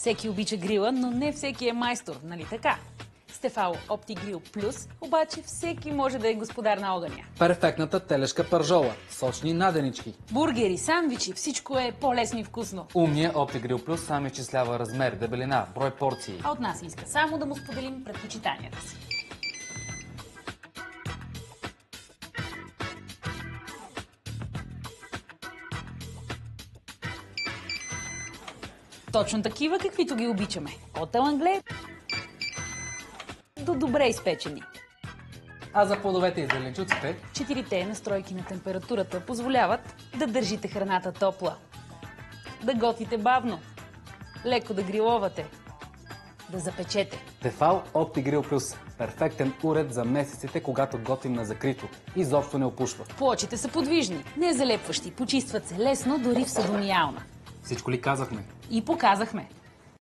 Всеки обича грила, но не всеки е майстор, нали така? С Тефал OptiGrill Plus обаче всеки може да е господар на огъня. Перфектната телешка пържола, сочни наденички. Бургери, сандвичи, всичко е по-лесно и вкусно. Умният OptiGrill Plus сам изчислява размер, дебелина, брой порции. А от нас иска само да му споделим предпочитанията си. Точно такива, каквито ги обичаме. От алангле до добре изпечени. А за плодовете и зеленчуците? 4-те настройки на температурата позволяват да държите храната топла, да готвите бавно, леко да гриловате, да запечете. Тефал OptiGrill Plus. Перфектен уред за месеците, когато готвим на закрито. Изобщо не опушва. Плочите са подвижни, не залепващи, почистват се лесно, дори в садомиялна. Всичко ли казахме? И показахме.